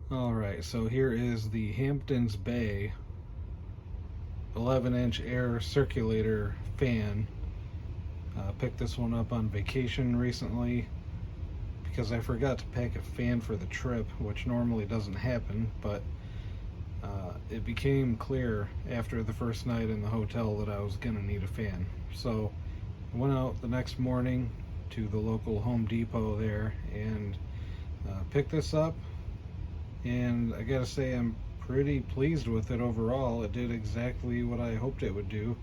Alright, so here is the Hampton's Bay 11-inch air circulator fan. Picked this one up on vacation recently because I forgot to pack a fan for the trip, which normally doesn't happen, but it became clear after the first night in the hotel that I was gonna need a fan. So I went out the next morning to the local Home Depot there and picked this up, and I gotta say I'm pretty pleased with it overall. It did exactly what I hoped it would do.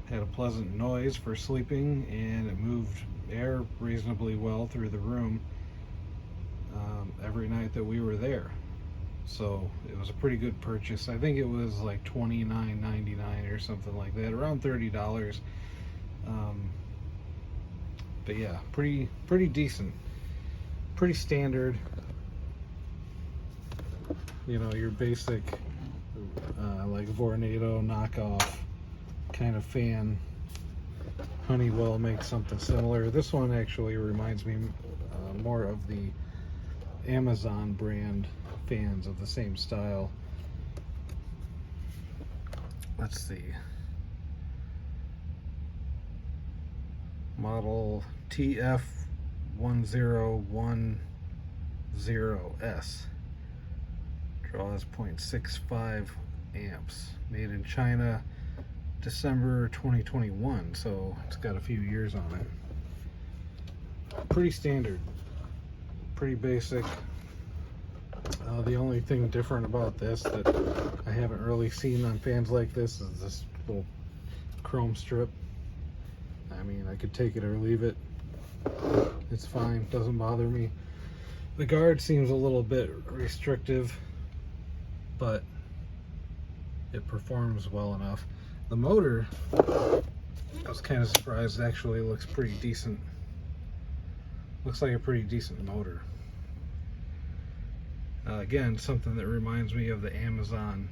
Had a pleasant noise for sleeping, and it moved air reasonably well through the room every night that we were there. So it was a pretty good purchase. I think it was like $29.99 or something like that, around $30. But yeah, pretty decent, pretty standard. You know, your basic like Vornado knockoff kind of fan. Honeywell makes something similar. This one actually reminds me more of the Amazon brand fans of the same style. Let's see. Model TF-1010S. Draws 0.65 amps. Made in China, December 2021, so it's got a few years on it. Pretty standard, pretty basic. The only thing different about this that I haven't really seen on fans like this is this little chrome strip. I mean, I could take it or leave it. It's fine, doesn't bother me. The guard seems a little bit restrictive, but it performs well enough. The motor, I was kind of surprised, actually looks pretty decent. Looks like a pretty decent motor. Again, something that reminds me of the Amazon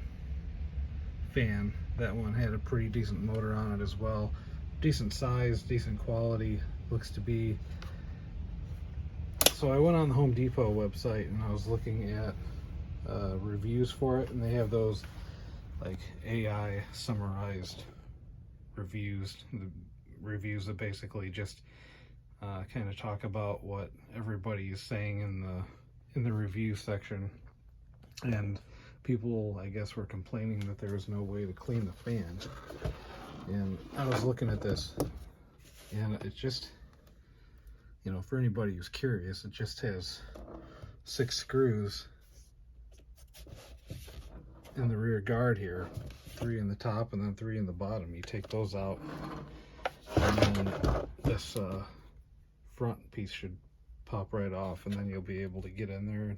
fan. That one had a pretty decent motor on it as well. Decent size, decent quality, looks to be. So I went on the Home Depot website and I was looking at reviews for it, and they have those like AI summarized reviews, the reviews that basically just kind of talk about what everybody is saying in the review section. And people, I guess, were complaining that there was no way to clean the fan. And I was looking at this, and it just, you know, for anybody who's curious, it just has 6 screws in the rear guard here, 3 in the top and then 3 in the bottom. You take those out, and then this front piece should pop right off, and then you'll be able to get in there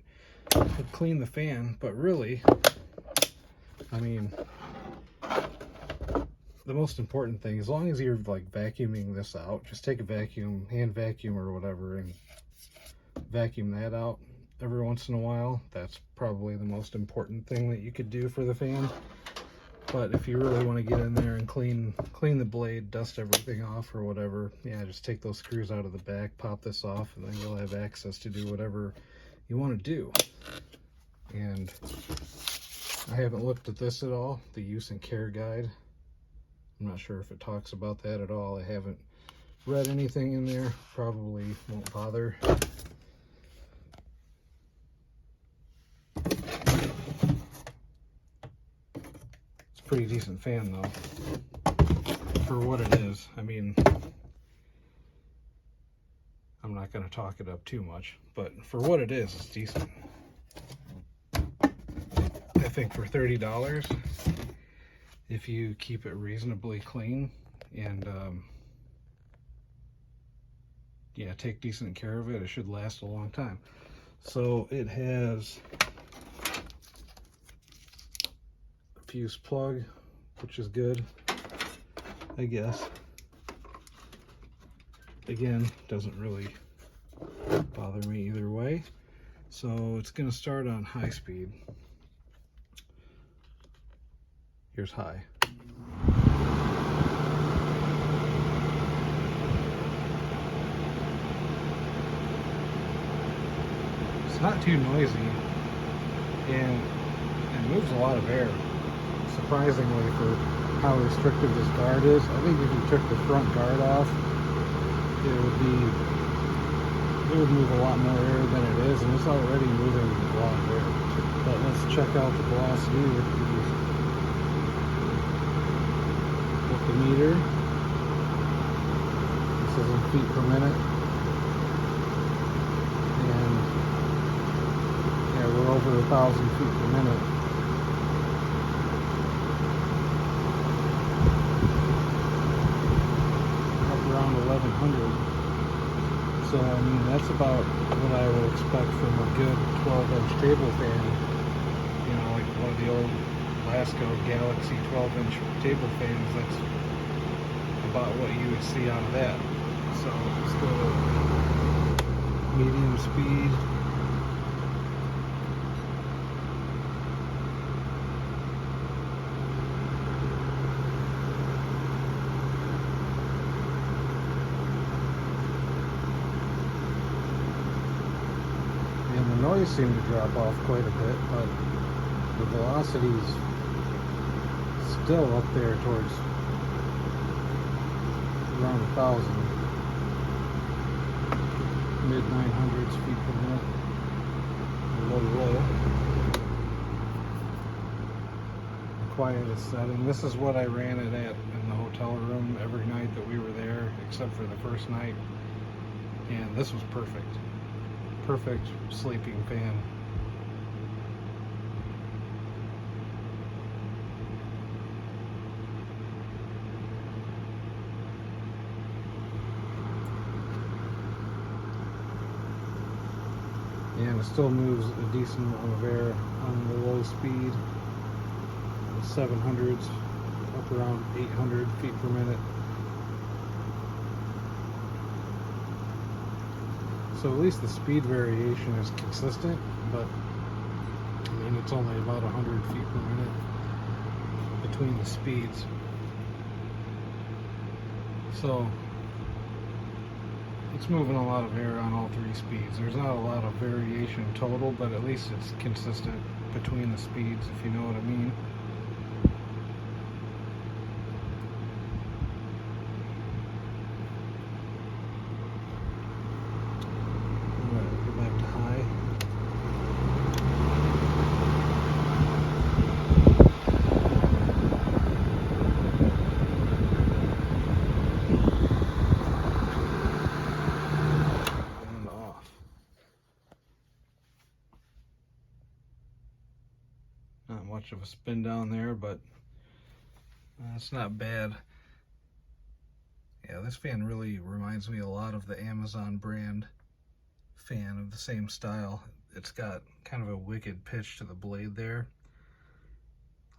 and clean the fan. But really, I mean, the most important thing, as long as you're like vacuuming this out, just take a vacuum, hand vacuum or whatever, and vacuum that out every once in a while. That's probably the most important thing that you could do for the fan. But if you really want to get in there and clean the blade, dust everything off or whatever, yeah, just take those screws out of the back, pop this off, and then you'll have access to do whatever you want to do. And I haven't looked at this at all, the use and care guide. I'm not sure if it talks about that at all. I haven't read anything in there, probably won't bother. Pretty decent fan though, for what it is. I mean, I'm not going to talk it up too much, but for what it is, it's decent. I think for $30, if you keep it reasonably clean and yeah, take decent care of it, it should last a long time. So it has fuse plug, which is good, I guess. Again, doesn't really bother me either way. So it's going to start on high speed. Here's high. It's not too noisy, and it moves a lot of air, surprisingly, for how restrictive this guard is. I think if you took the front guard off, it would move a lot more air than it is, and it's already moving a lot of air. But let's check out the velocity with the meter. This is in feet per minute, and yeah, we're over 1,000 feet per minute. Up around 1,100. So I mean, that's about what I would expect from a good 12-inch table fan. You know, like one of the old Lasco Galaxy 12-inch table fans. That's about what you would see out of that. So let's go to medium speed. And the noise seemed to drop off quite a bit, but the velocity's still up there towards around 1,000, mid 900s feet per minute, low. The quietest setting. This is what I ran it at in the hotel room every night that we were there, except for the first night, and this was perfect. Perfect sleeping fan. And it still moves a decent amount of air on the low speed. The 700s, up around 800 feet per minute. So at least the speed variation is consistent, but I mean, it's only about 100 feet per minute between the speeds. So it's moving a lot of air on all three speeds. There's not a lot of variation total, but at least it's consistent between the speeds, if you know what I mean. Not much of a spin down there, but it's not bad. Yeah, this fan really reminds me a lot of the Amazon brand fan of the same style. It's got kind of a wicked pitch to the blade there,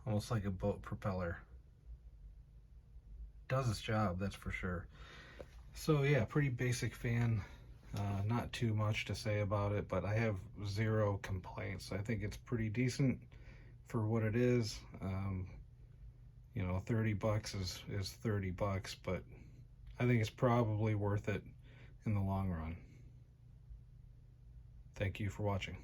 almost like a boat propeller. Does its job, that's for sure. So yeah, pretty basic fan. Not too much to say about it, but I have zero complaints. I think it's pretty decent for what it is. You know, 30 bucks is 30 bucks, but I think it's probably worth it in the long run. Thank you for watching.